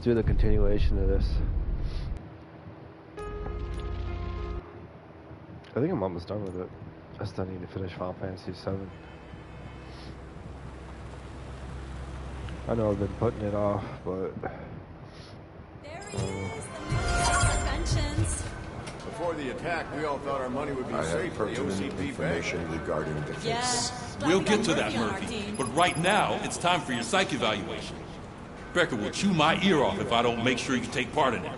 do the continuation of this. I think I'm almost done with it. I still need to finish Final Fantasy VII. I know I've been putting it off, but... There he is, the conventions. Before the attack, we all thought our money would be safe for the OCP information regarding the case. Yeah. We'll get to that, Murphy. But right now, it's time for your psych evaluation. Becker will chew my ear off if I don't make sure you take part in it.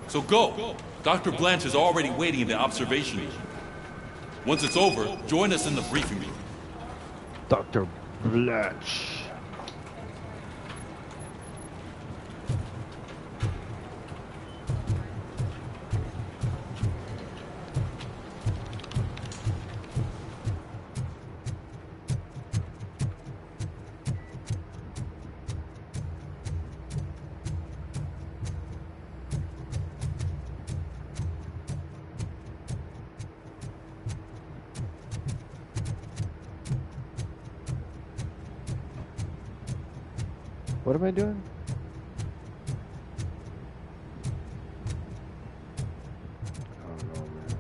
So go. Dr. Blanche is already waiting in the observation room. Once it's over, join us in the briefing room. Dr. Blanche. What am I doing? I don't know, man.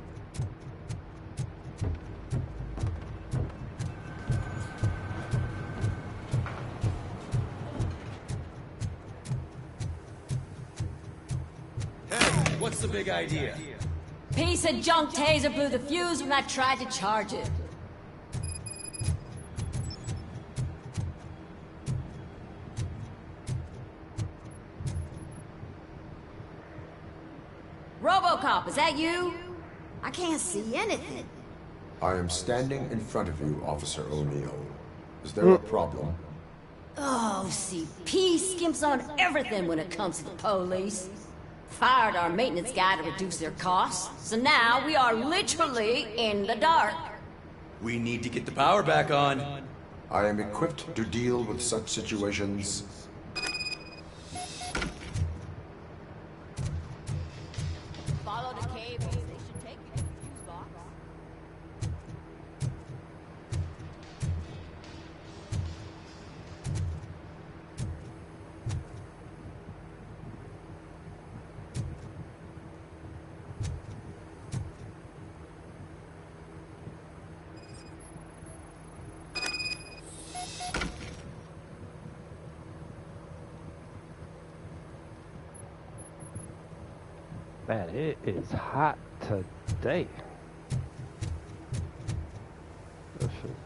Hey, what's the big idea? Piece of junk taser blew the fuse when I tried to charge it. RoboCop, is that you? I can't see anything. I am standing in front of you, Officer O'Neill. Is there a problem? Oh, CP skimps on everything when it comes to the police. Fired our maintenance guy to reduce their costs, so now we are literally in the dark. We need to get the power back on. I am equipped to deal with such situations. Follow the cables. They should take you to the fuse box. Man, it is hot today. Oh shit.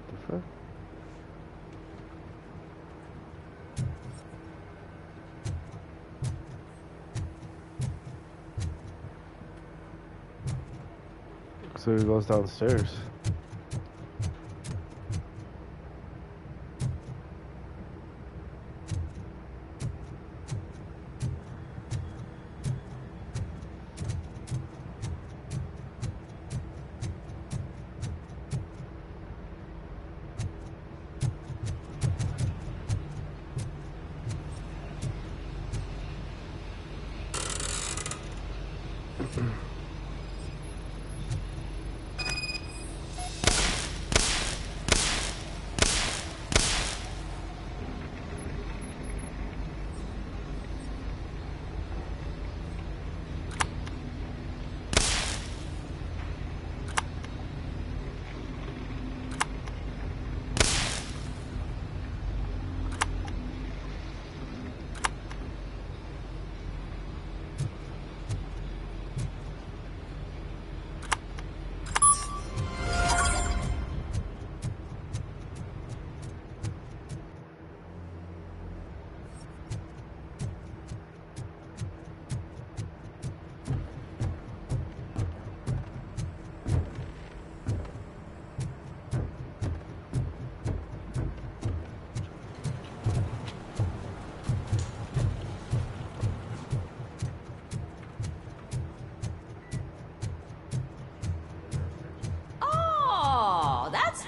The fuck? So he goes downstairs.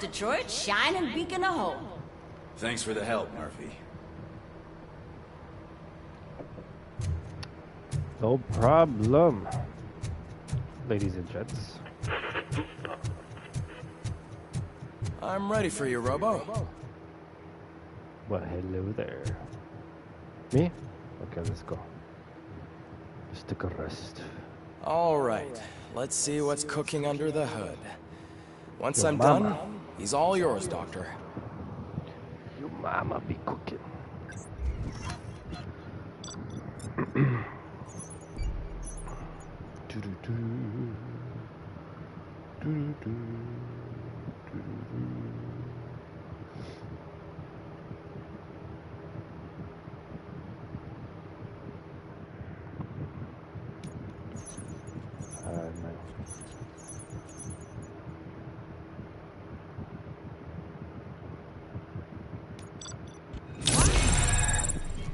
Detroit's shining beacon of hope. Thanks for the help, Murphy. No problem, ladies and gents. I'm ready for you, Robo. Well, hello there. Me? Okay, let's go. Just take a rest. All right, let's see what's cooking under the hood. Once Your I'm mama. done, he's all yours, Doctor. Your mama be cooking. Do-do-do. Do-do-do. Do-do-do. Man.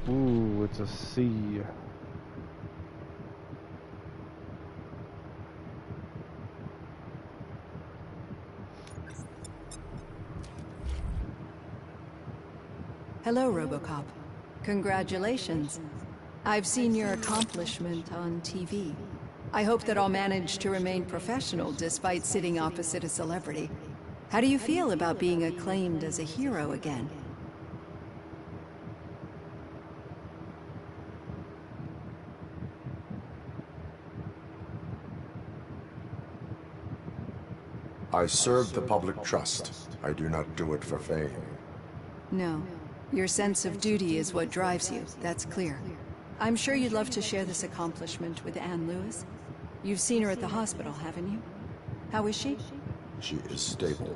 Ooh, it's a C. Hello, RoboCop. Congratulations. I've seen your accomplishment on TV. I hope that I'll manage to remain professional despite sitting opposite a celebrity. How do you feel about being acclaimed as a hero again? I serve the public trust. I do not do it for fame. No. Your sense of duty is what drives you, that's clear. I'm sure you'd love to share this accomplishment with Anne Lewis. You've seen her at the hospital, haven't you? How is she? She is stable.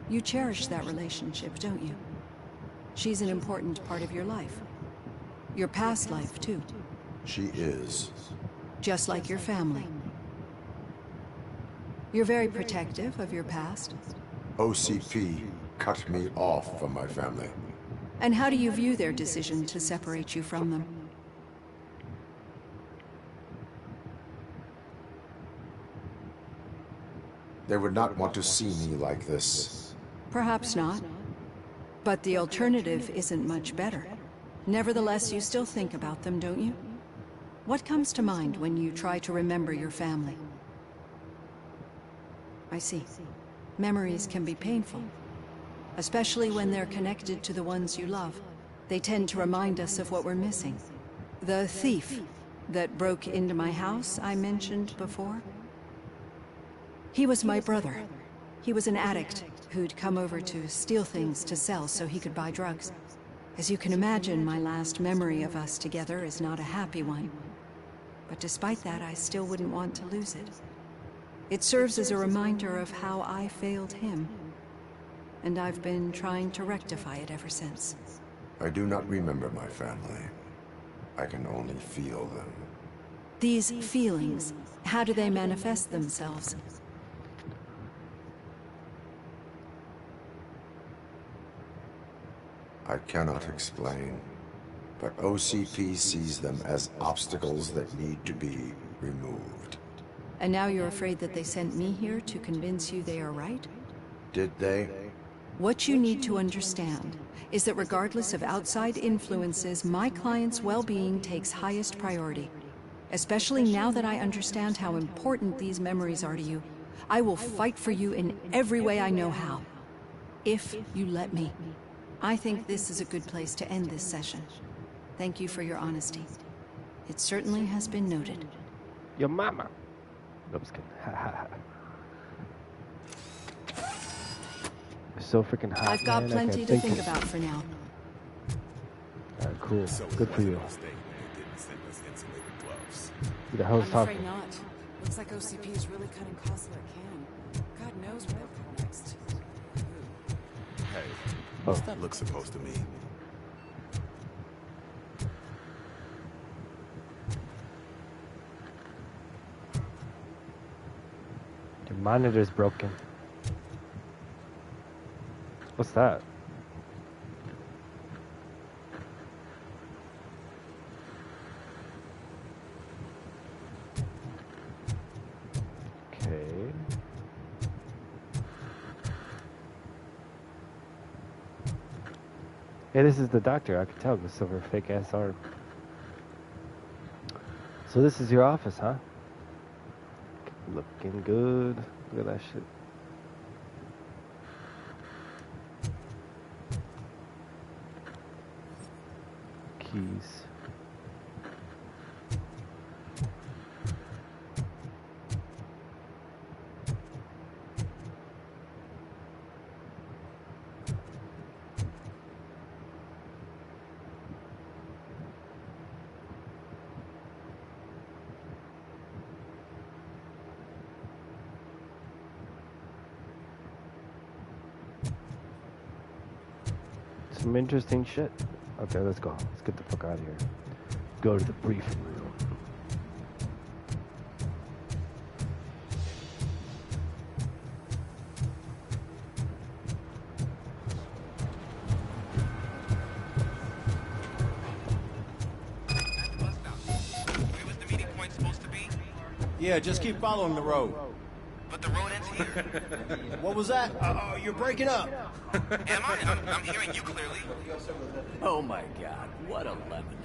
You cherish that relationship, don't you? She's an important part of your life. Your past life, too. She is. Just like your family. You're very protective of your past. OCP cut me off from my family. And how do you view their decision to separate you from them? They would not want to see me like this. Perhaps not. But the alternative isn't much better. Nevertheless, you still think about them, don't you? What comes to mind when you try to remember your family? I see. Memories can be painful. Especially when they're connected to the ones you love. They tend to remind us of what we're missing. The thief that broke into my house I mentioned before? He was my brother. He was an addict who'd come over to steal things to sell so he could buy drugs. As you can imagine, my last memory of us together is not a happy one. But despite that, I still wouldn't want to lose it. It serves as a reminder of how I failed him. And I've been trying to rectify it ever since. I do not remember my family. I can only feel them. These feelings, how do they manifest themselves? I cannot explain, but OCP sees them as obstacles that need to be removed. And now you're afraid that they sent me here to convince you they are right? Did they? What you need to understand is that regardless of outside influences, my client's well-being takes highest priority. Especially now that I understand how important these memories are to you, I will fight for you in every way I know how. If you let me. I think this is a good place to end this session. Thank you for your honesty. It certainly has been noted. Your mama. No, I'm just kidding. You're so freaking hot, I've got man. plenty to think about for now. Alright, cool. Good for you. Who the hell's I'm talking? afraid not. Looks like OCP is really cutting costs where it can. God knows where they'll cut next. Hey, Oh. what's that look supposed to mean? Your monitor's broken. What's that? Okay. Hey, this is the doctor. I can tell this over a fake ass arm. So this is your office, huh? Looking good. Look at that shit. keys. Some interesting shit. Okay, let's go. Let's get the fuck out of here. Go to the briefing room. Yeah, just keep following the road. But the road ends here. What was that? You're breaking up. Am I? I'm hearing you clearly. Oh my god, what a lemon.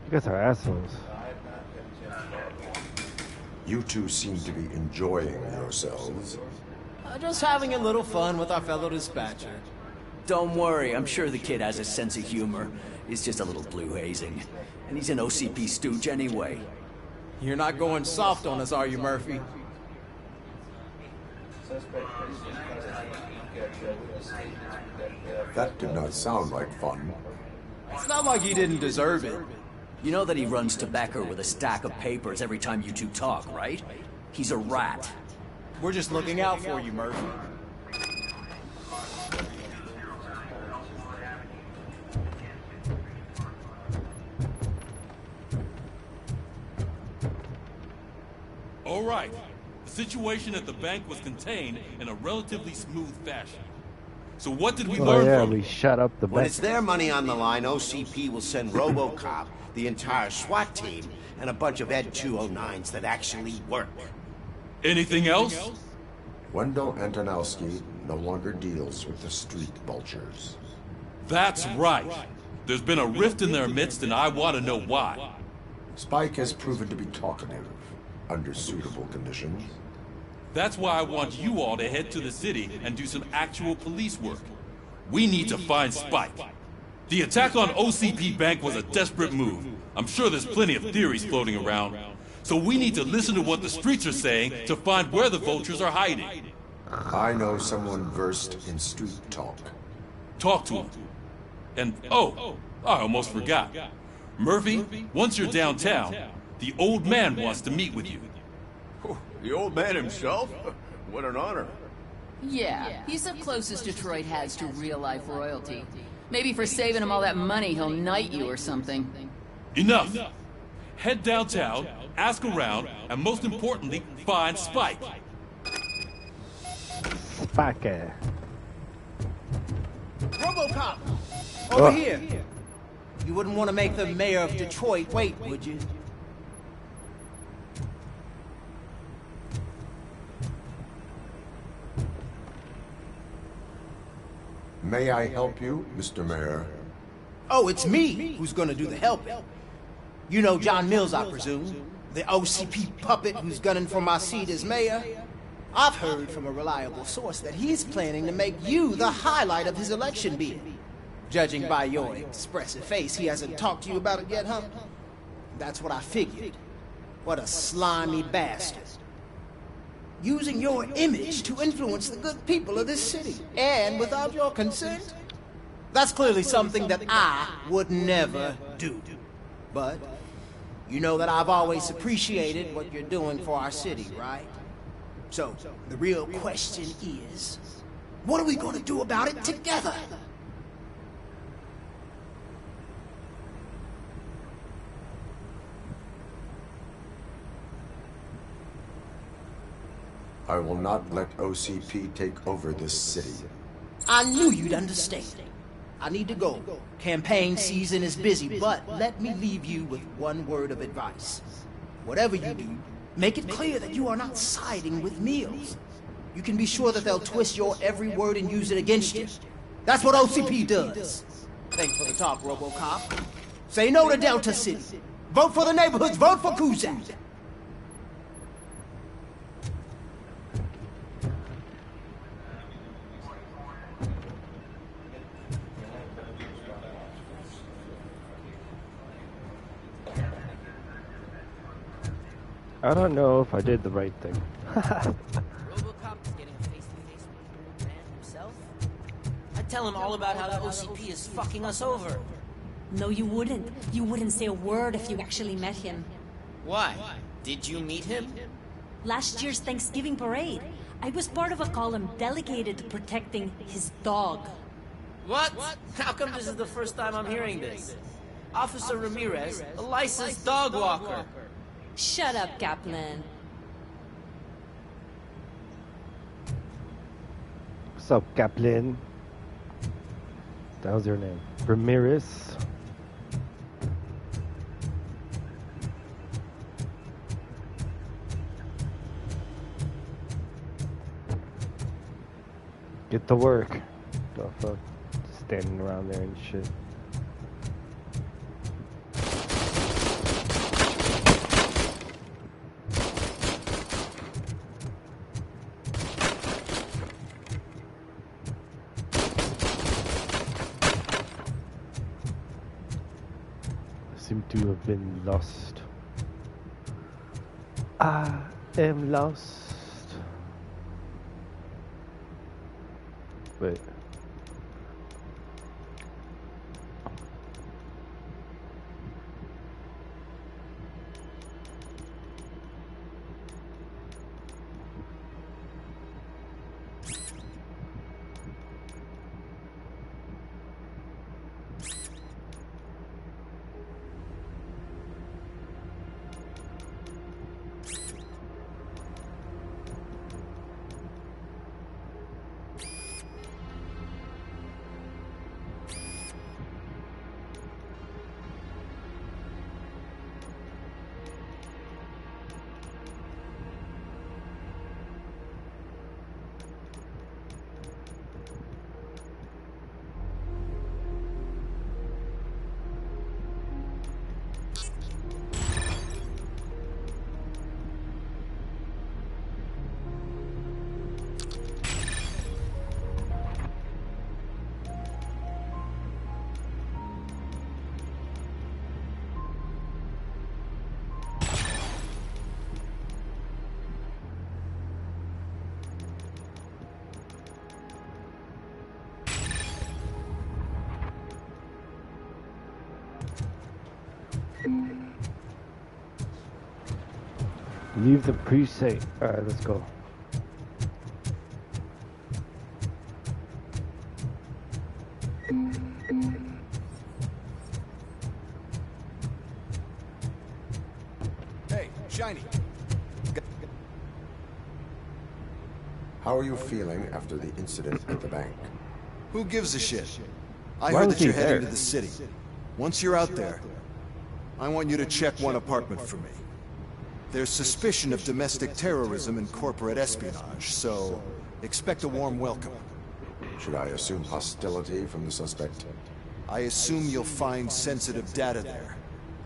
You guys are assholes. You two seem to be enjoying yourselves. Just having a little fun with our fellow dispatcher. Don't worry, I'm sure the kid has a sense of humor. It's just a little blue hazing. And he's an OCP stooge anyway. You're not going soft on us, are you, Murphy? That did not sound like fun. It's not like he didn't deserve it. You know that he runs tobacco with a stack of papers every time you two talk, right? He's a rat. We're just looking out for you, Murphy. All right. The situation at the bank was contained in a relatively smooth fashion. So what did we learn yeah, from we it? shut up the When bank. it's their money on the line, OCP will send RoboCop, the entire SWAT team, and a bunch of Ed 209s that actually work. Anything else? Wendell Antonowski no longer deals with the street vultures. That's right. There's been a rift in their midst, and I want to know why. Spike has proven to be talkative, under suitable conditions. That's why I want you all to head to the city and do some actual police work. We need to find Spike. The attack on OCP Bank was a desperate move. I'm sure there's plenty of theories floating around. So we need to listen to what the streets are saying to find where the vultures are hiding. I know someone versed in street talk. Talk to him. And, oh, I almost forgot. Murphy, once you're downtown, the old man wants to meet with you. The old man himself? What an honor. Yeah, he's the closest Detroit has to real-life royalty. Maybe for saving him all that money, he'll knight you or something. Enough! Head downtown, ask around, and most importantly, find Spike. Spike. RoboCop! Over here! You wouldn't want to make the mayor of Detroit wait, would you? May I help you, Mr. Mayor? Oh, it's me who's gonna do the helping. You know John Mills, I presume? The OCP puppet who's gunning for my seat as mayor? I've heard from a reliable source that he's planning to make you the highlight of his election bid. Judging by your expressive face, he hasn't talked to you about it yet, huh? That's what I figured. What a slimy bastard. Using your image to influence the good people of this city, and without your consent? That's clearly something that I would never do. But you know that I've always appreciated what you're doing for our city, right? So, the real question is, what are we going to do about it together? I will not let OCP take over this city. I knew you'd understand. I need to go. Campaign season is busy, but let me leave you with one word of advice. Whatever you do, make it clear that you are not siding with Mills. You can be sure that they'll twist your every word and use it against you. That's what OCP does. Thanks for the talk, RoboCop. Say no to Delta City. Vote for the neighborhoods. Vote for Kuzak. I don't know if I did the right thing. RoboCop is getting a face-to-face with the old man himself? I'd tell him all about how the OCP is fucking us over. No, you wouldn't. You wouldn't say a word if you actually met him. Why? Did you meet him? Last year's Thanksgiving parade, I was part of a column delegated to protecting his dog. What? How come this is the first time I'm hearing this? Officer Ramirez, a licensed dog walker. Shut up, Kaplan. What's up, Kaplan? That was your name. Ramirez. Get to work. The fuck? Standing around there and shit. Seem to have been lost. I am lost. Wait. Leave the precinct. Alright, let's go. Hey, Shiny. How are you feeling after the incident at the bank? Who gives a shit? I heard that you're heading to the city. Once you're out there, I want you to check one apartment for me. There's suspicion of domestic terrorism and corporate espionage, so expect a warm welcome. Should I assume hostility from the suspect? I assume you'll find sensitive data there.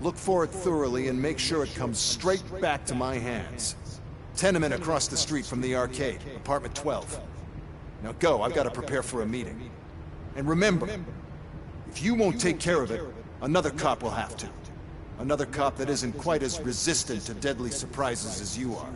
Look for it thoroughly and make sure it comes straight back to my hands. Tenement across the street from the arcade, apartment 12. Now go, I've got to prepare for a meeting. And remember, if you won't take care of it, another cop will have to. Another cop that isn't quite as resistant to deadly surprises as you are.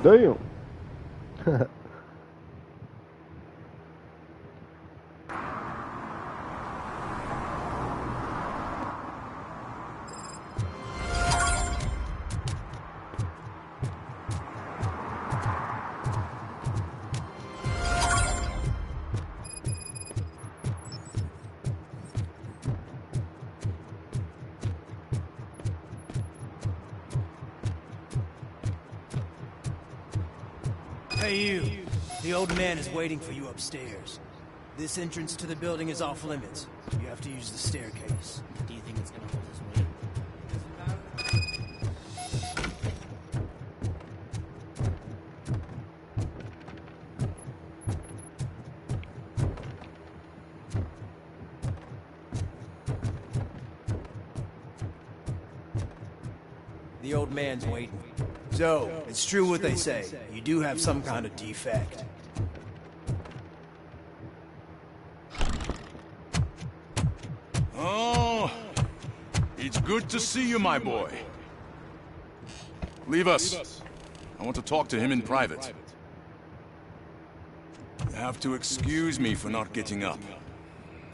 Damn. Hey you, the old man is waiting for you upstairs. This entrance to the building is off limits. You have to use the staircase. Do you think it's gonna hold his weight? The old man's waiting. So, it's true what they say. You do have some kind of defect. Oh, it's good to see you, my boy. Leave us. I want to talk to him in private. You have to excuse me for not getting up.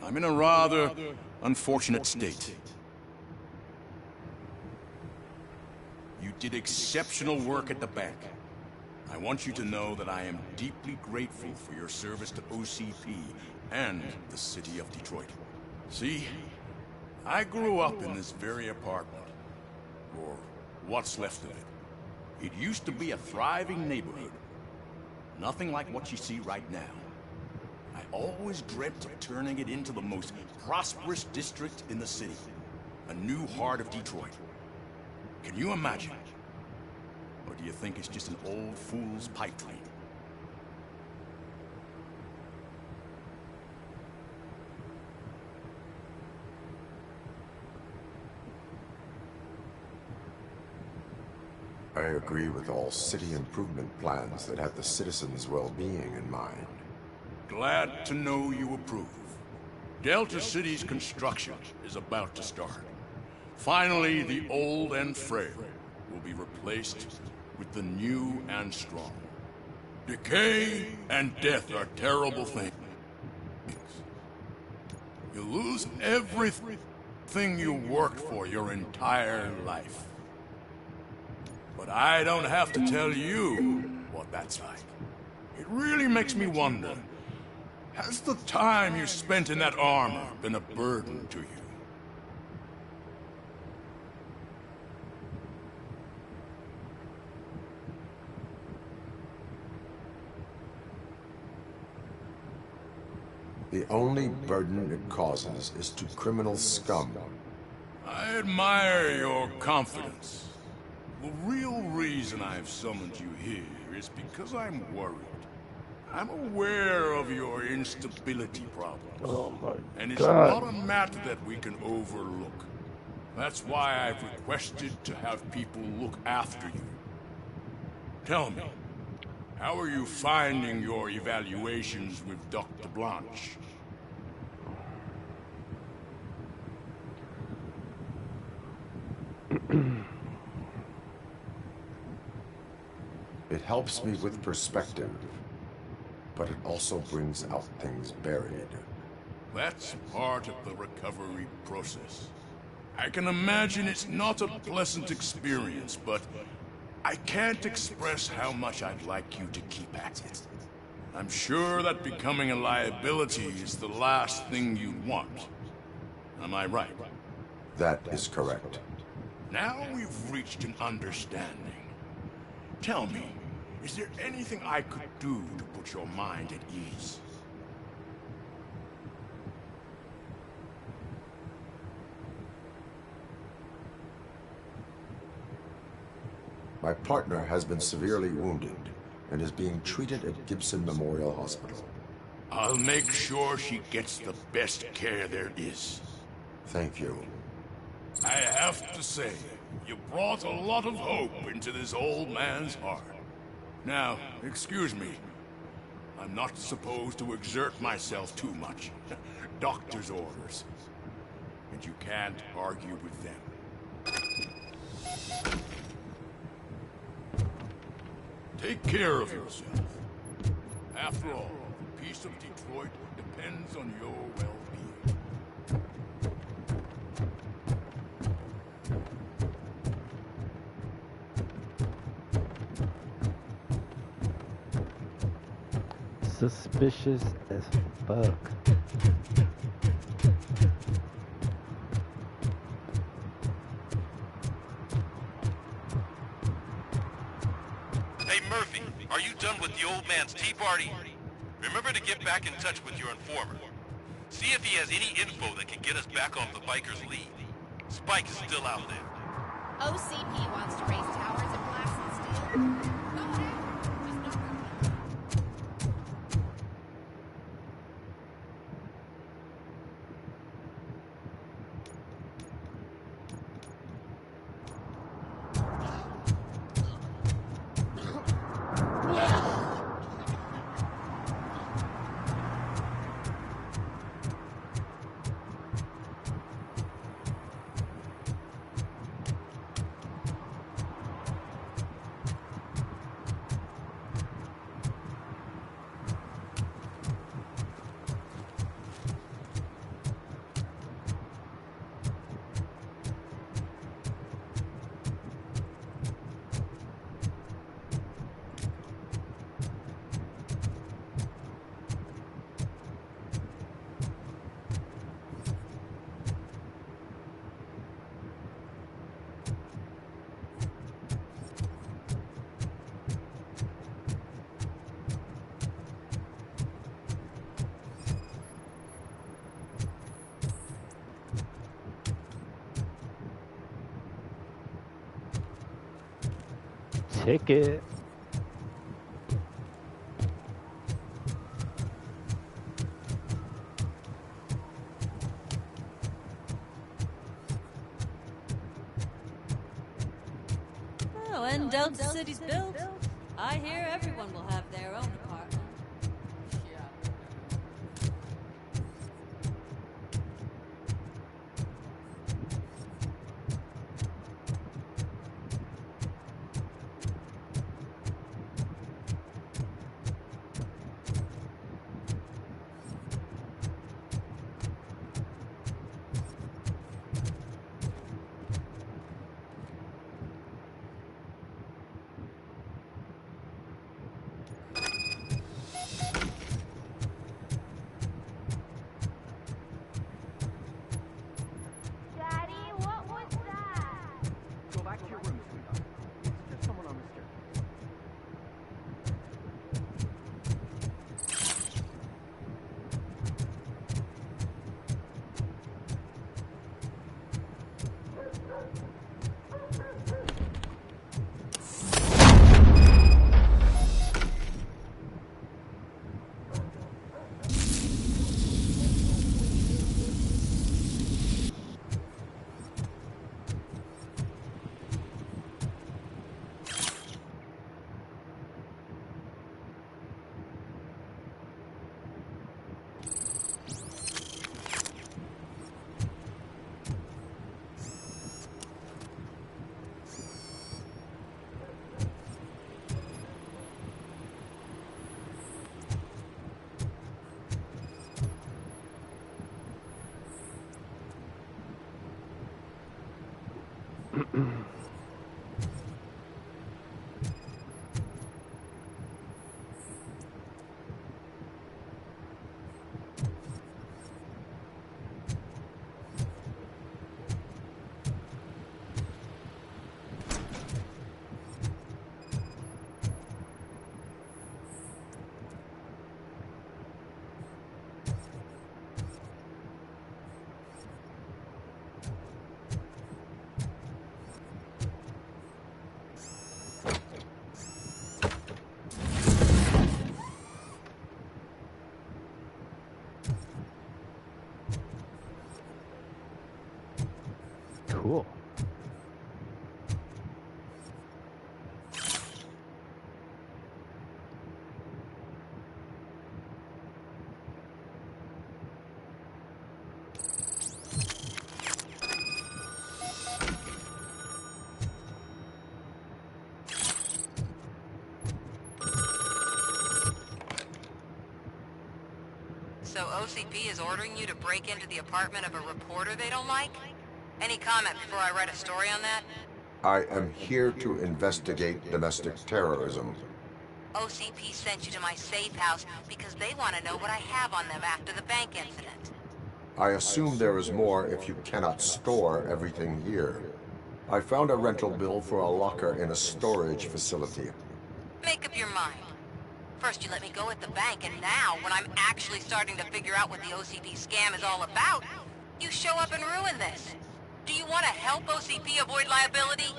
I'm in a rather unfortunate state. You did exceptional work at the bank. I want you to know that I am deeply grateful for your service to OCP and the city of Detroit. See, I grew up in this very apartment, or what's left of it. It used to be a thriving neighborhood. Nothing like what you see right now. I always dreamt of turning it into the most prosperous district in the city. A new heart of Detroit. Can you imagine? Or do you think it's just an old fool's pipe dream? I agree with all city improvement plans that have the citizens' well-being in mind. Glad to know you approve. Delta City's construction is about to start. Finally, the old and frail will be replaced with the new and strong. Decay and death are terrible things. You lose everything you worked for your entire life. But I don't have to tell you what that's like. It really makes me wonder, has the time you spent in that armor been a burden to you? The only burden it causes is to criminal scum. I admire your confidence. The real reason I've summoned you here is because I'm worried. I'm aware of your instability problems. Oh my and it's God. not a matter that we can overlook. That's why I've requested to have people look after you. Tell me, how are you finding your evaluations with Dr. Blanche? It helps me with perspective, but it also brings out things buried. That's part of the recovery process. I can imagine it's not a pleasant experience, but I can't express how much I'd like you to keep at it. I'm sure that becoming a liability is the last thing you want. Am I right? That is correct. Now we've reached an understanding. Tell me, is there anything I could do to put your mind at ease? My partner has been severely wounded and is being treated at Gibson Memorial Hospital. I'll make sure she gets the best care there is. Thank you. I have to say, you brought a lot of hope into this old man's heart. Now, excuse me. I'm not supposed to exert myself too much. Doctor's orders. And you can't argue with them. Take care of yourself. After all, the peace of Detroit depends on your well-being. Suspicious as fuck. Hey, Murphy, are you done with the old man's tea party? Remember to get back in touch with your informer. See if he has any info that can get us back on the biker's lead. Spike is still out there. OCP wants to raise towers of glass and steel. Go ahead. Just don't hurt me. ticket. Oh, and Delta City's built. I hear everyone will have their own apartment. Cool. So OCP is ordering you to break into the apartment of a reporter they don't like? Any comment before I write a story on that? I am here to investigate domestic terrorism. OCP sent you to my safe house because they want to know what I have on them after the bank incident. I assume there is more if you cannot store everything here. I found a rental bill for a locker in a storage facility. Make up your mind. First you let me go at the bank, and now, when I'm actually starting to figure out what the OCP scam is all about, you show up and ruin this. Do you want to help OCP avoid liability?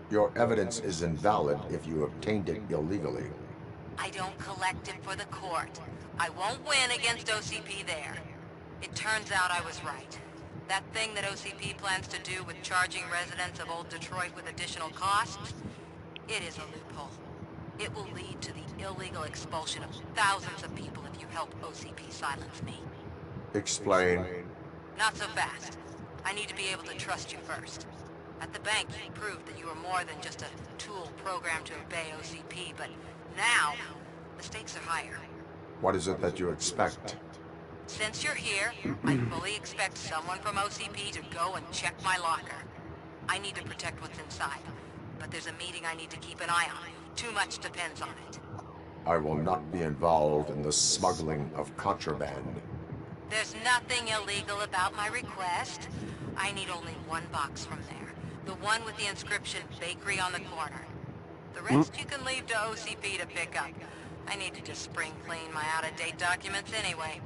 Your evidence is invalid if you obtained it illegally. I don't collect it for the court. I won't win against OCP there. It turns out I was right. That thing that OCP plans to do with charging residents of Old Detroit with additional costs, it is a loophole. It will lead to the illegal expulsion of thousands of people if you help OCP silence me. Explain. Not so fast. I need to be able to trust you first. At the bank, you proved that you were more than just a tool programmed to obey OCP, but now, the stakes are higher. What is it that you expect? Since you're here, I fully expect someone from OCP to go and check my locker. I need to protect what's inside, but there's a meeting I need to keep an eye on. Too much depends on it. I will not be involved in the smuggling of contraband. There's nothing illegal about my request. I need only one box from there. The one with the inscription, Bakery on the corner. The rest you can leave to OCP to pick up. I need to just spring clean my out-of-date documents anyway.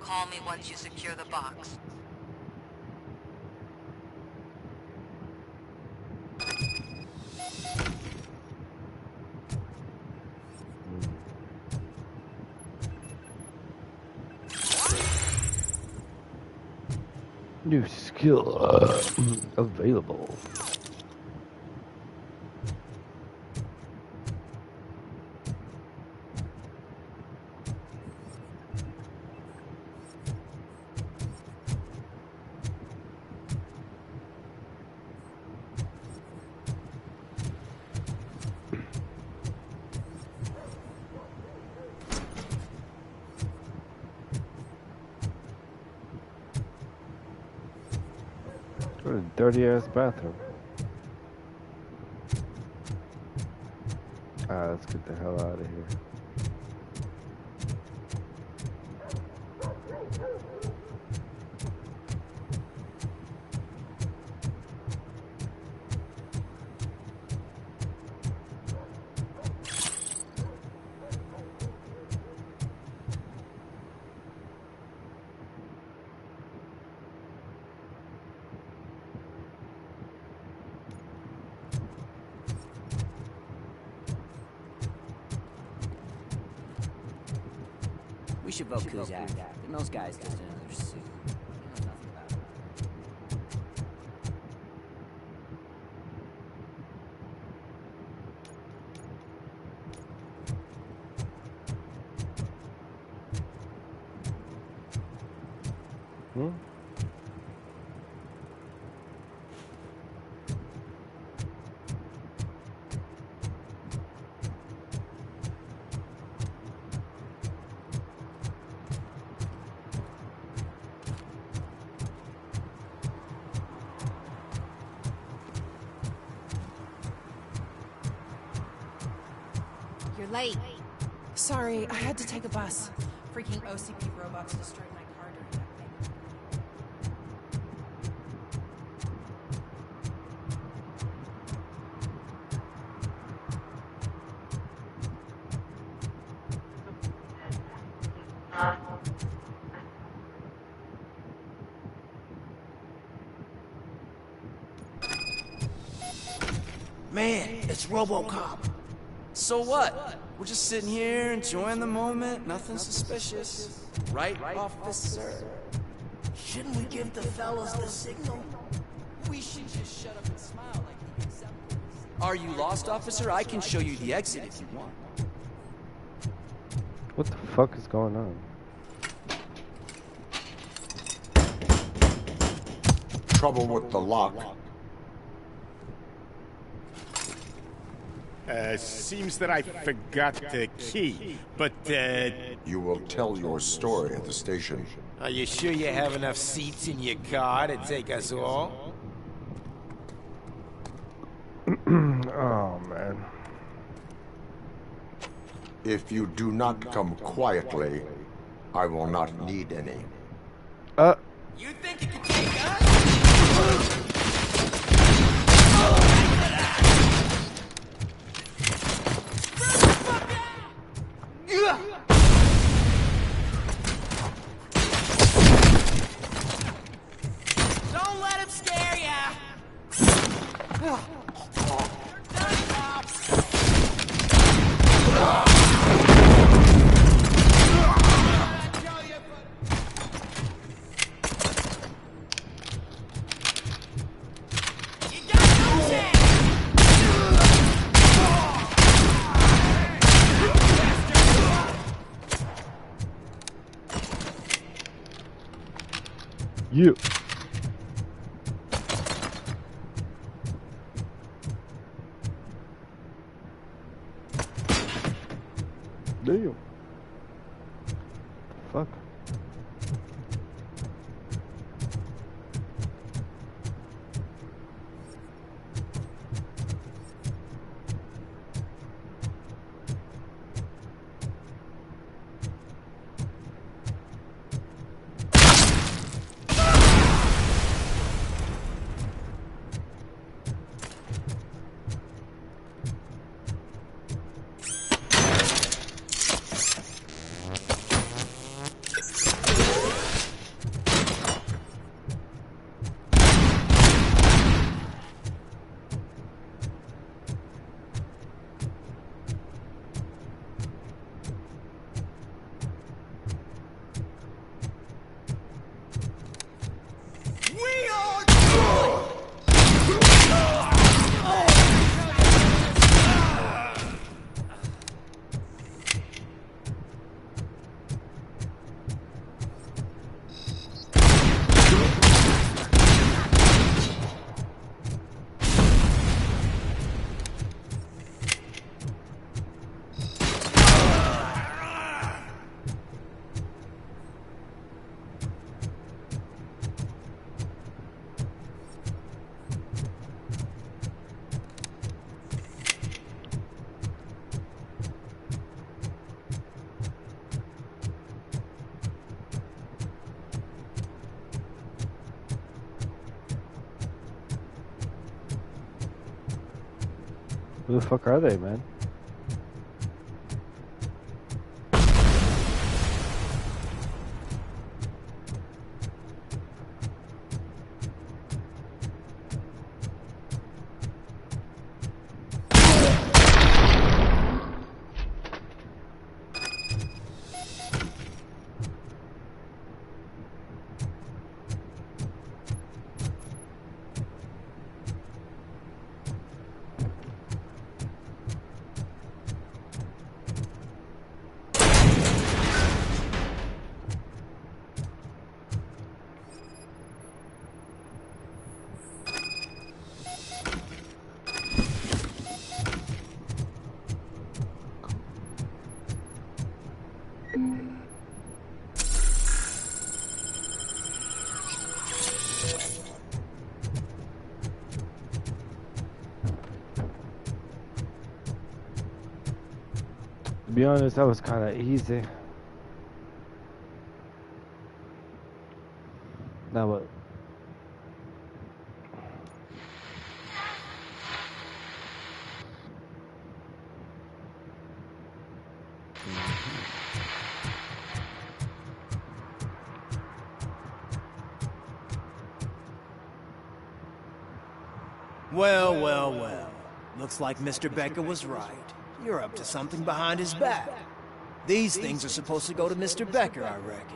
call me once you secure the box. New skill available. What a dirty ass bathroom. Let's get the hell out of here. We should vote Kuzak. And those guys just another suit. He knows nothing about it. Hmm? You're late. Sorry, I had to take a bus. Freaking OCP robots destroyed my car during that thing. Man, it's RoboCop. So what? We're just sitting here enjoying the moment, nothing suspicious. Right, officer? Shouldn't we give the fellas the signal? We should just shut up and smile like we accept. Are you lost, officer? I can show you the exit if you want. What the fuck is going on? Trouble with the lock. Seems that I forgot the key, but, You will tell your story at the station. Are you sure you have enough seats in your car to take us all? Oh, man. If you do not come quietly, I will not need any. You think you can take us? Don't let him scare ya! You're done, cops! You got no chance! You. Damn. Fuck. Who the fuck are they, man? To be honest, that was kind of easy. Now what? Well, well, well. Looks like Mr. Becker was right. You're up to something behind his back. These things are supposed to go to Mr. Becker, I reckon.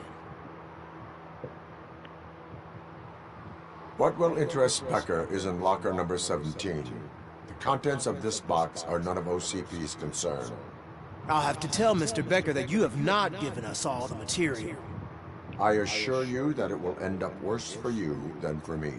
What will interest Becker is in locker number 17. The contents of this box are none of OCP's concern. I'll have to tell Mr. Becker that you have not given us all the material. I assure you that it will end up worse for you than for me.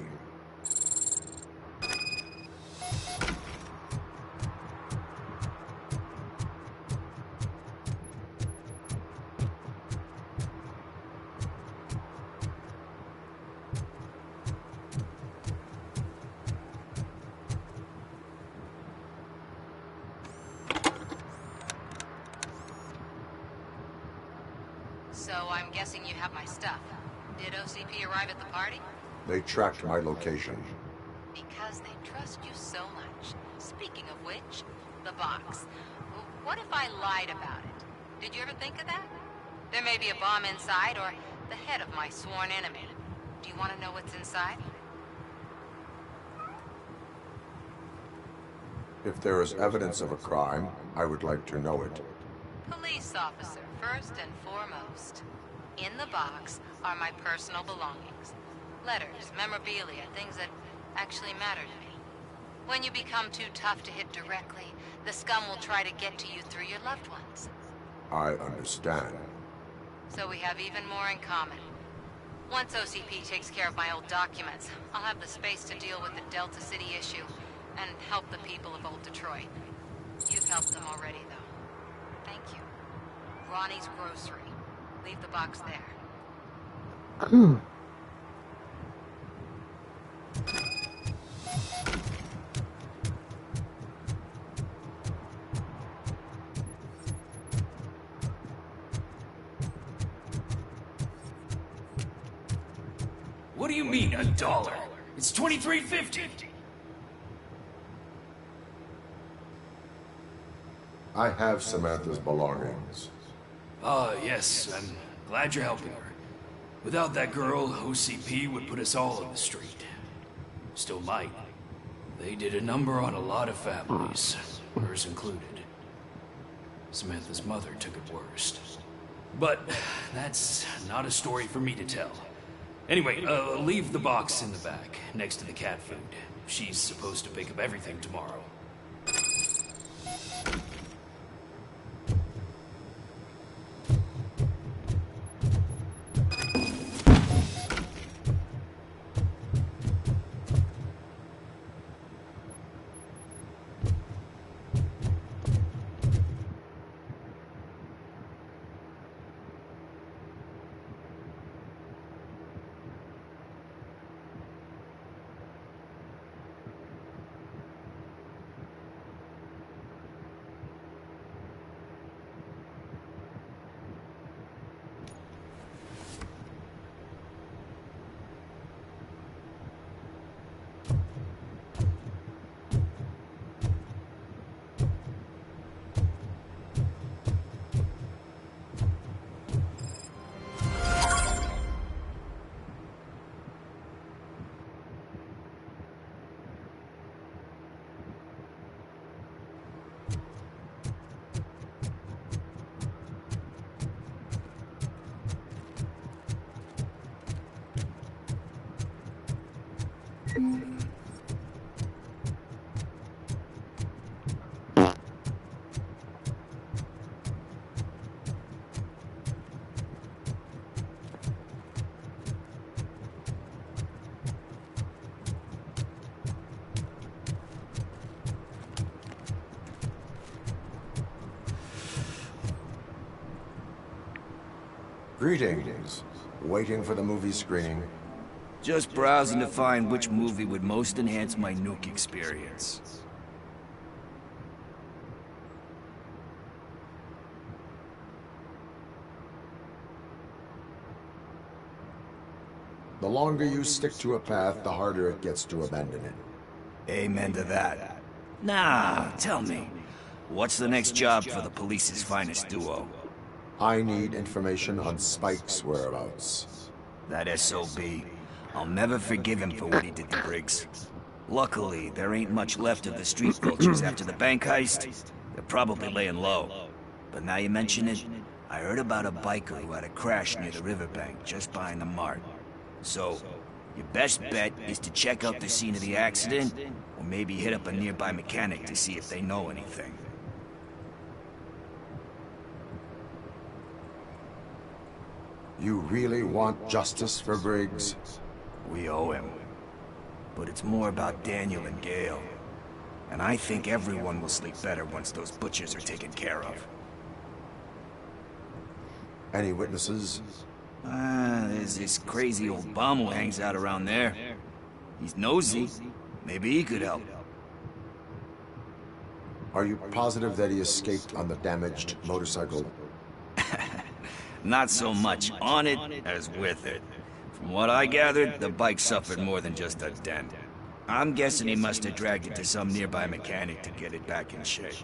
So I'm guessing you have my stuff. Did OCP arrive at the party? They tracked my location. Because they trust you so much. Speaking of which, the box. What if I lied about it? Did you ever think of that? There may be a bomb inside or the head of my sworn enemy. Do you want to know what's inside? If there is evidence of a crime, I would like to know it. Police officer, first and foremost. In the box are my personal belongings. Letters, memorabilia, things that actually matter to me. When you become too tough to hit directly, the scum will try to get to you through your loved ones. I understand. So we have even more in common. Once OCP takes care of my old documents, I'll have the space to deal with the Delta City issue and help the people of Old Detroit. You've helped them already, though. Thank you. Ronnie's Grocery. Leave the box there. What do you mean, $1? It's $23.50. I have Samantha's belongings. Ah, yes, I'm glad you're helping her. Without that girl, OCP would put us all on the street. Still might. They did a number on a lot of families, hers included. Samantha's mother took it worst. But that's not a story for me to tell. Anyway, leave the box in the back, next to the cat food. She's supposed to pick up everything tomorrow. Greetings. Waiting for the movie screening? Just browsing to find which movie would most enhance my nuke experience. The longer you stick to a path, the harder it gets to abandon it. Amen to that. Now, tell me, what's the next job for the police's finest duo? I need information on Spike's whereabouts. That SOB. I'll never forgive him for what he did to Briggs. Luckily, there ain't much left of the street vultures after the bank heist. They're probably laying low. But now you mention it, I heard about a biker who had a crash near the riverbank just behind the mart. So, your best bet is to check out the scene of the accident, or maybe hit up a nearby mechanic to see if they know anything. You really want justice for Briggs? We owe him. But it's more about Daniel and Gale. And I think everyone will sleep better once those butchers are taken care of. Any witnesses? There's this crazy old bum who hangs out around there. He's nosy. Maybe he could help. Are you positive that he escaped on the damaged motorcycle? Not so much on it as with it. From what I gathered, the bike suffered more than just a dent. I'm guessing he must have dragged it to some nearby mechanic to get it back in shape.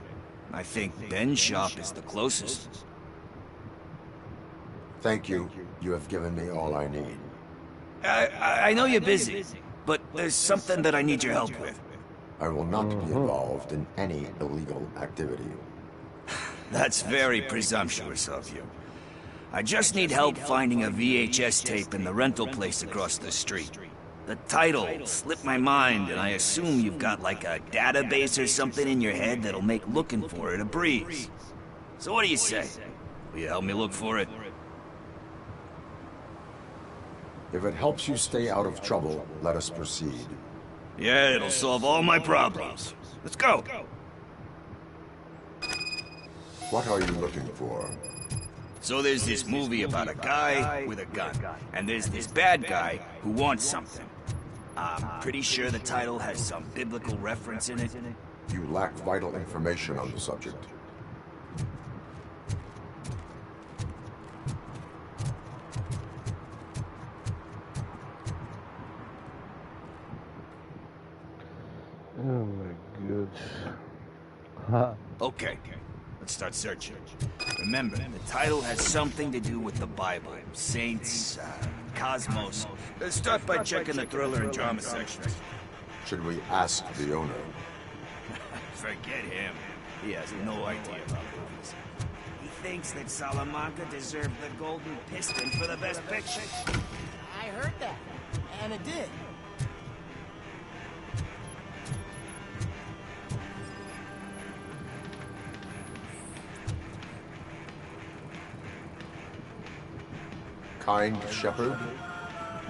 I think Ben's shop is the closest. Thank you. You have given me all I need. I know you're busy, but there's something that I need your help with. I will not be involved in any illegal activity. That's very presumptuous of you. I just need help finding a VHS tape in the rental place across the street. The title slipped my mind, and I assume you've got like a database or something in your head that'll make looking for it a breeze. So what do you say? Will you help me look for it? If it helps you stay out of trouble, let us proceed. Yeah, it'll solve all my problems. Let's go. What are you looking for? So there's this movie about a guy with a gun, and there's this bad guy who wants something. I'm pretty sure the title has some biblical reference in it. You lack vital information on the subject. Oh my goodness. Okay, let's start searching. Remember, the title has something to do with the Bible, saints, cosmos. Let's start by checking the thriller and drama sections. Should we ask the owner? Forget him. He has no idea about movies. He thinks that Salamanca deserved the Golden Piston for the best picture. I heard that, and it did. Kind Shepherd?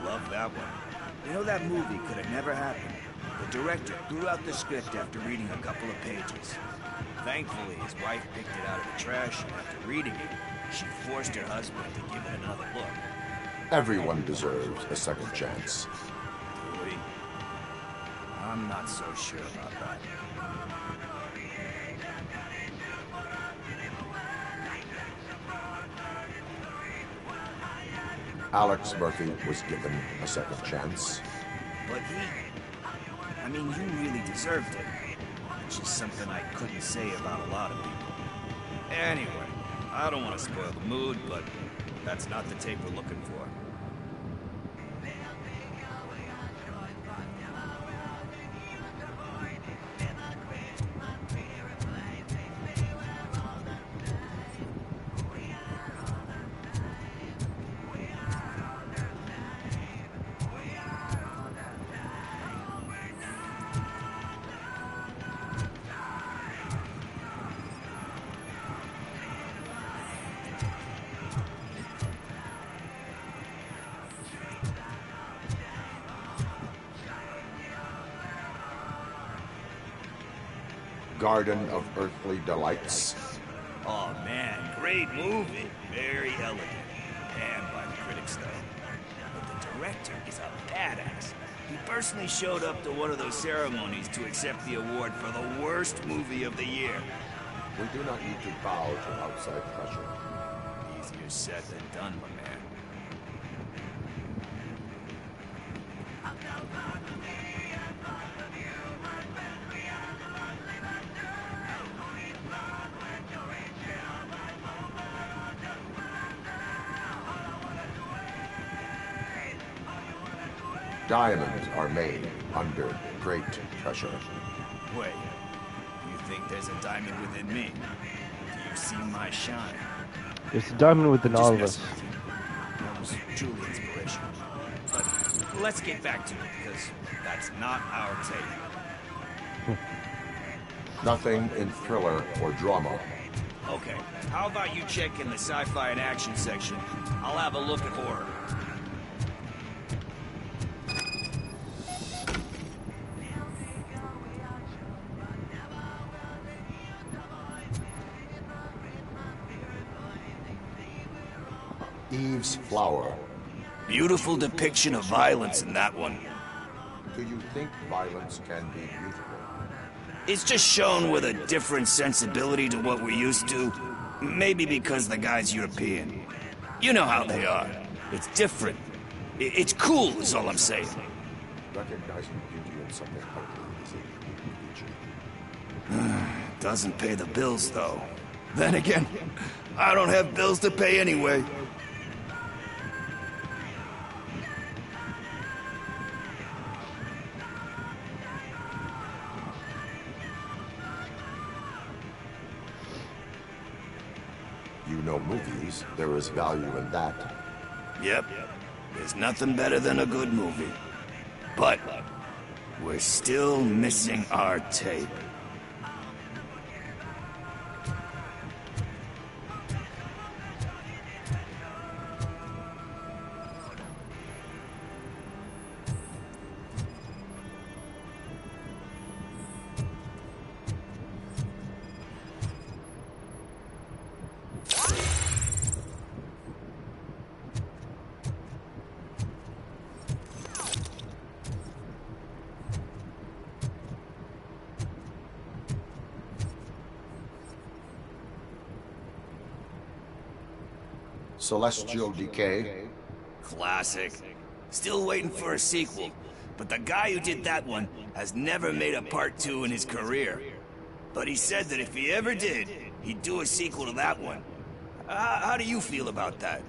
Love that one. You know, that movie could have never happened. The director threw out the script after reading a couple of pages. Thankfully, his wife picked it out of the trash, and after reading it, she forced her husband to give it another look. Everyone deserves a second chance. Really? I'm not so sure about that. Alex Murphy was given a second chance. But I mean, you really deserved it. Which is something I couldn't say about a lot of people. Anyway, I don't want to spoil the mood, but that's not the tape we're looking for. Garden of Earthly Delights. Oh man, great movie. Very elegant. Panned by the critics though. But the director is a badass. He personally showed up to one of those ceremonies to accept the award for the worst movie of the year. We do not need to bow to outside pressure. Easier said than done, my man. Diamonds are made under great pressure. Wait, you think there's a diamond within me? Do you see my shine? There's a diamond within all of us. That was truly inspirational. But let's get back to it, because that's not our tape. Nothing in thriller or drama. Okay, how about you check in the sci-fi and action section? I'll have a look at horror. Eve's Flower. Beautiful depiction of violence in that one. Do you think violence can be beautiful? It's just shown with a different sensibility to what we're used to. Maybe because the guy's European. You know how they are. It's different. It's cool, is all I'm saying. Recognizing beauty in something ugly is a feature. Doesn't pay the bills, though. Then again, I don't have bills to pay anyway. You know movies, there is value in that. Yep. There's nothing better than a good movie. But we're still missing our tape. Celestial Decay. Classic. Still waiting for a sequel. But the guy who did that one has never made a part 2 in his career. But he said that if he ever did, he'd do a sequel to that one. How do you feel about that?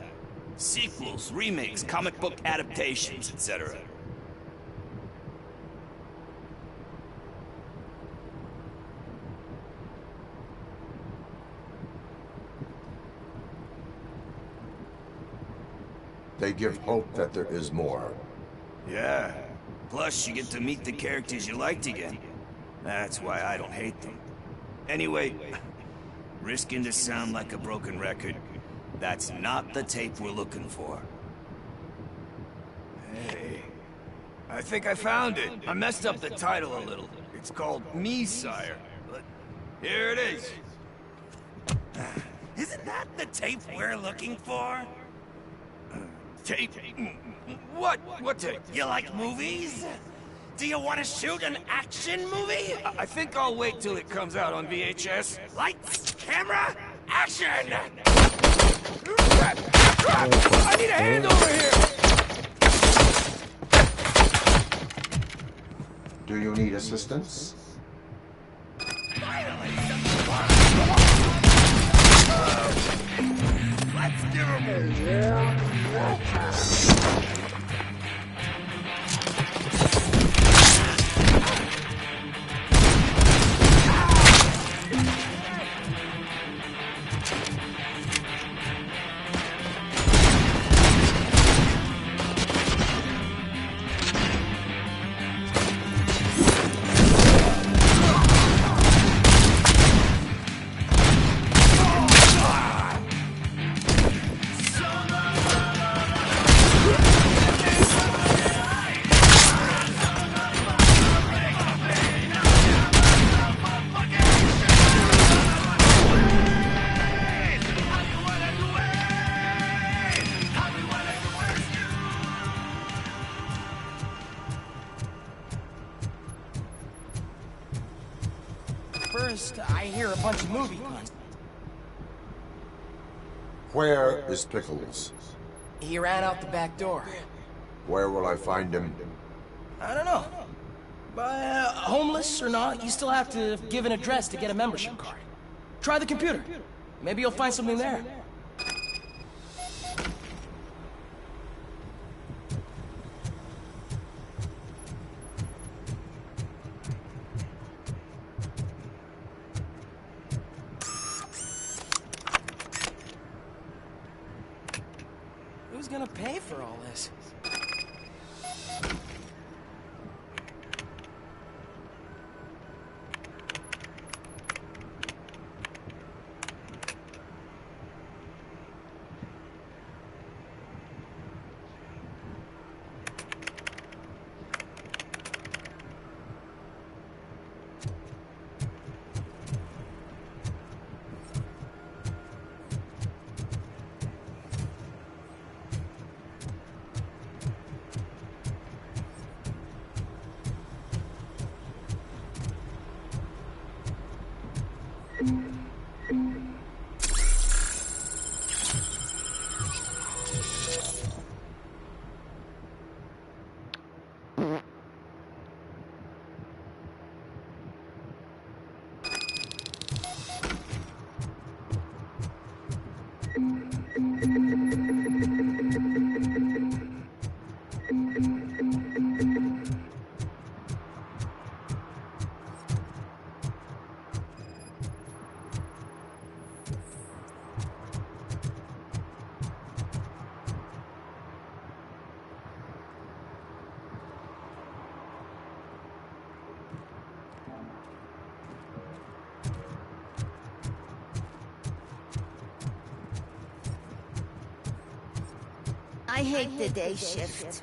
Sequels, remakes, comic book adaptations, etc. They give hope that there is more. Yeah. Plus, you get to meet the characters you liked again. That's why I don't hate them. Anyway, risking to sound like a broken record, that's not the tape we're looking for. Hey, I think I found it. I messed up the title a little. It's called Me, Sire. But here it is. Isn't that the tape we're looking for? Tape? What? What tape? You like movies? Do you want to shoot an action movie? I think I'll wait till it comes out on VHS. Lights, camera, action! I need a hand over here! Do you need assistance? Let's give him First, I hear a bunch of movie puns. Where is Pickles? He ran out the back door. Where will I find him? I don't know. But homeless or not, you still have to give an address to get a membership card. Try the computer. Maybe you'll find something there. Who's gonna pay for all this? I hate the day shift.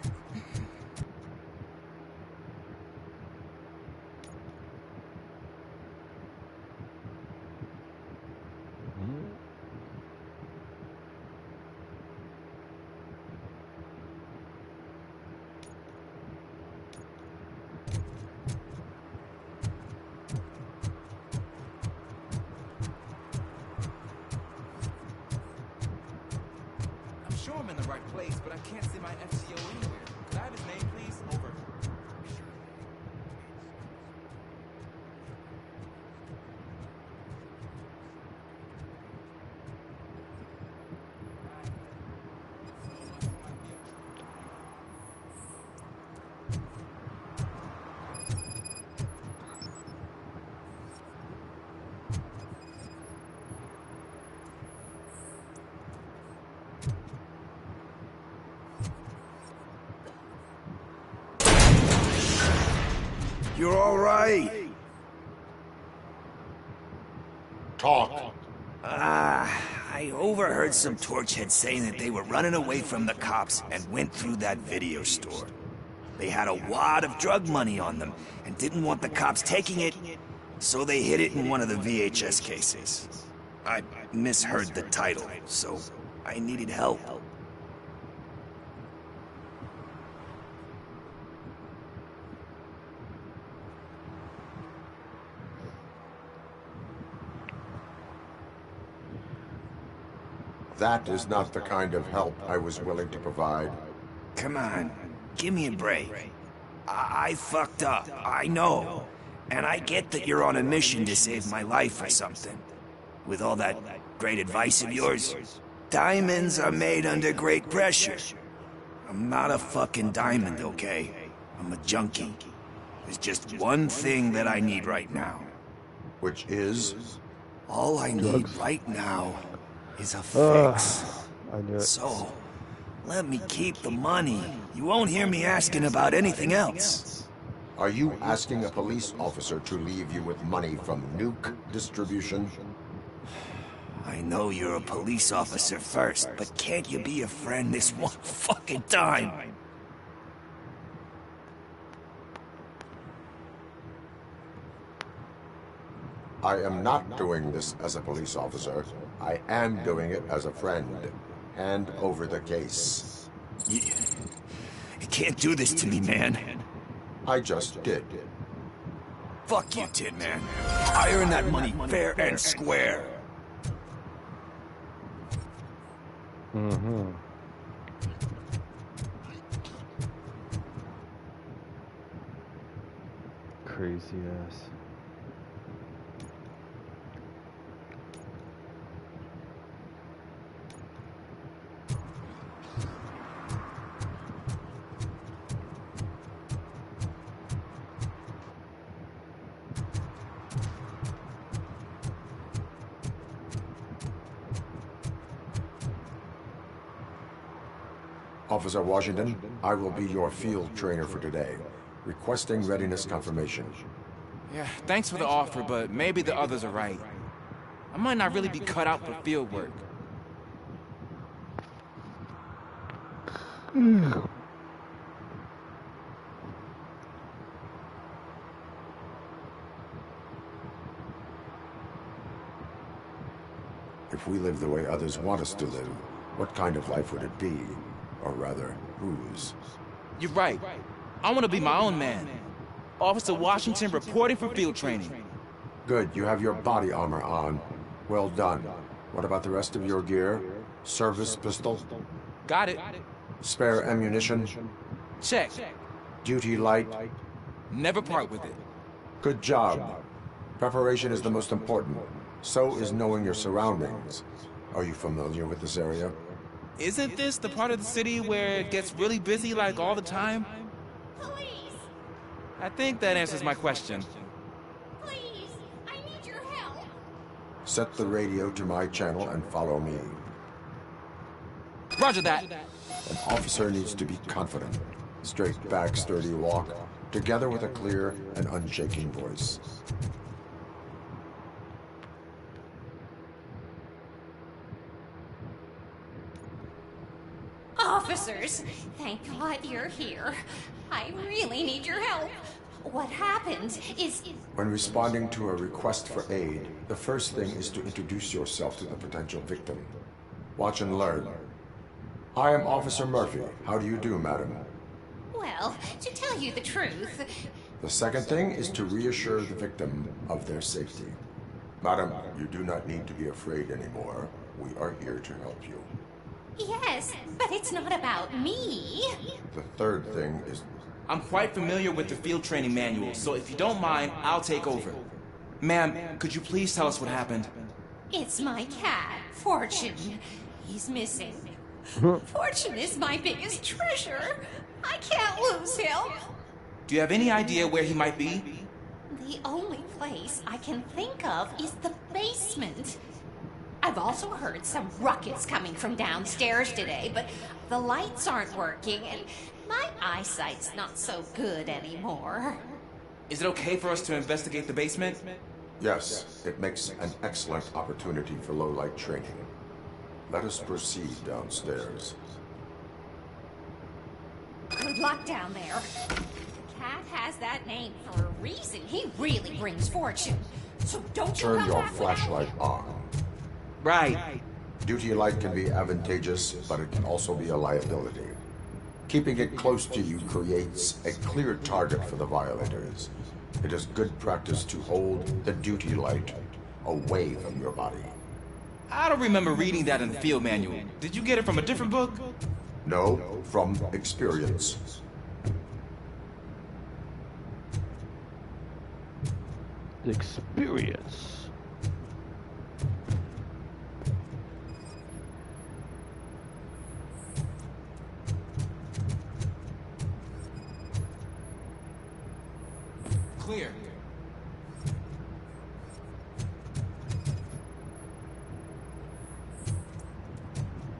I'm sure I'm in the right place, but I can't see my FCO anywhere. Could I have his name, please? Over. You're all right. Talk. I overheard some torchheads saying that they were running away from the cops and went through that video store. They had a wad of drug money on them and didn't want the cops taking it, so they hid it in one of the VHS cases. I misheard the title, so I needed help. That is not the kind of help I was willing to provide. Come on, give me a break. I fucked up, I know. And I get that you're on a mission to save my life or something. With all that great advice of yours, diamonds are made under great pressure. I'm not a fucking diamond, okay? I'm a junkie. There's just one thing that I need right now. Which is? All I need right now is a fix. I knew it. So, let me keep the money. You won't hear me asking about anything else. Are you asking a police officer to leave you with money from nuke distribution? I know you're a police officer first, but can't you be a friend this one fucking time? I am not doing this as a police officer. I am doing it as a friend. Hand over the case. You can't do this to me, man. I just did. Fuck you, Tin Man. I earned that money fair and square. Mm-hmm. Crazy ass. Officer Washington, I will be your field trainer for today. Requesting readiness confirmation. Yeah, thanks for the offer, but maybe the others are right. I might not really be cut out for field work. If we live the way others want us to live, what kind of life would it be? Or rather, whose? You're right. I want to be my own man. Officer Washington reporting for field training. Good, you have your body armor on. Well done. What about the rest of your gear? Service pistol? Got it. Spare ammunition? Check. Duty light? Never part with it. Good job. Preparation is the most important. So is knowing your surroundings. Are you familiar with this area? Isn't this the part of the city where it gets really busy like all the time? Police! I think that answers my question. Please! I need your help! Set the radio to my channel and follow me. Roger that. An officer needs to be confident. Straight back, sturdy walk, together with a clear and unshaking voice. Officers, thank God you're here. I really need your help. What happened is... When responding to a request for aid, the first thing is to introduce yourself to the potential victim. Watch and learn. I am Officer Murphy. How do you do, madam? Well, to tell you the truth... The second thing is to reassure the victim of their safety. Madam, you do not need to be afraid anymore. We are here to help you. Yes, but it's not about me. The third thing is... I'm quite familiar with the field training manual, so if you don't mind, I'll take over. Ma'am, could you please tell us what happened? It's my cat, Fortune. He's missing. Fortune is my biggest treasure. I can't lose him. Do you have any idea where he might be? The only place I can think of is the basement. I've also heard some ruckus coming from downstairs today, but the lights aren't working, and my eyesight's not so good anymore. Is it okay for us to investigate the basement? Yes, it makes an excellent opportunity for low-light training. Let us proceed downstairs. Good luck down there. The cat has that name for a reason. He really brings fortune. So don't you Turn come your back flashlight on. Right. Duty light can be advantageous, but it can also be a liability. Keeping it close to you creates a clear target for the violators. It is good practice to hold the duty light away from your body. I don't remember reading that in the field manual. Did you get it from a different book? No, from experience. Experience. Clear.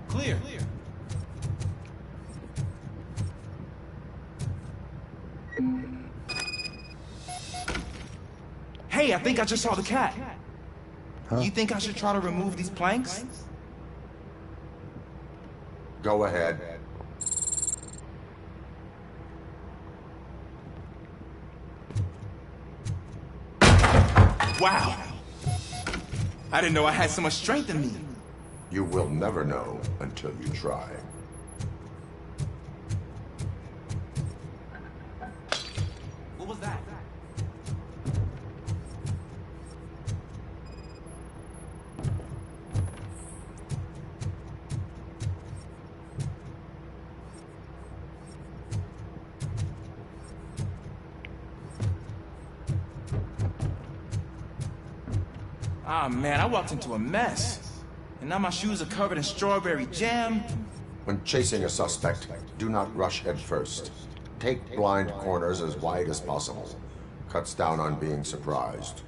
Clear. Hey, I think I just saw the cat. Huh? You think I should try to remove these planks? Go ahead. Wow. I didn't know I had so much strength in me. You will never know until you try. What was that? Ah, man, I walked into a mess. And now my shoes are covered in strawberry jam. When chasing a suspect, do not rush head first. Take blind corners as wide as possible. Cuts down on being surprised.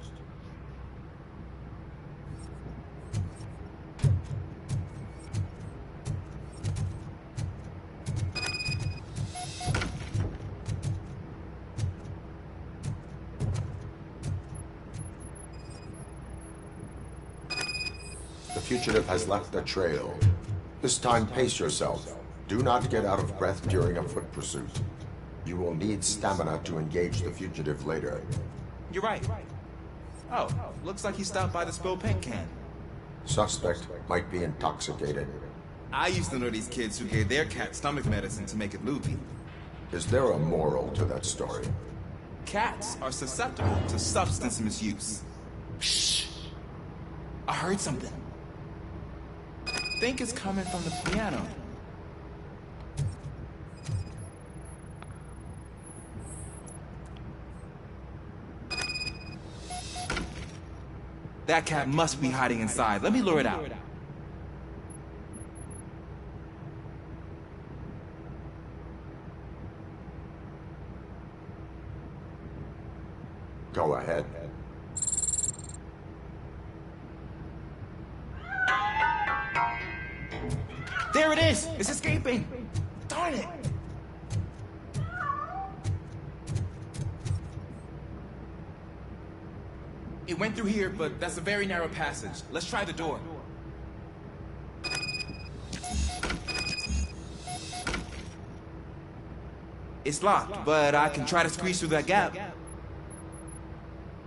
The fugitive has left a trail. This time, pace yourself. Do not get out of breath during a foot pursuit. You will need stamina to engage the fugitive later. You're right. Oh, looks like he stopped by the spilled paint can. Suspect might be intoxicated. I used to know these kids who gave their cat stomach medicine to make it loopy. Is there a moral to that story? Cats are susceptible to substance misuse. Shh! I heard something. I think it's coming from the piano. That cat must be hiding inside. Let me lure it out. Go ahead. There it is! It's escaping! Darn it! It went through here, but that's a very narrow passage. Let's try the door. It's locked, but I can try to squeeze through that gap.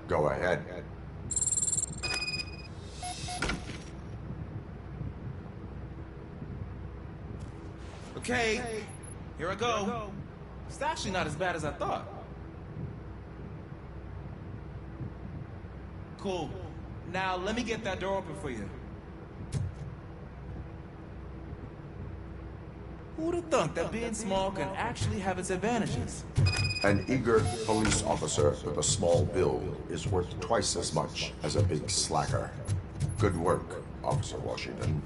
Go ahead. Okay, here I go. It's actually not as bad as I thought. Cool. Now let me get that door open for you. Who'd have thunk that being small can actually have its advantages? An eager police officer with a small build is worth twice as much as a big slacker. Good work, Officer Washington.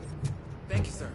Thank you, sir.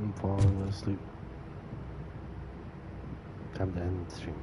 I'm falling asleep. Time to end the stream.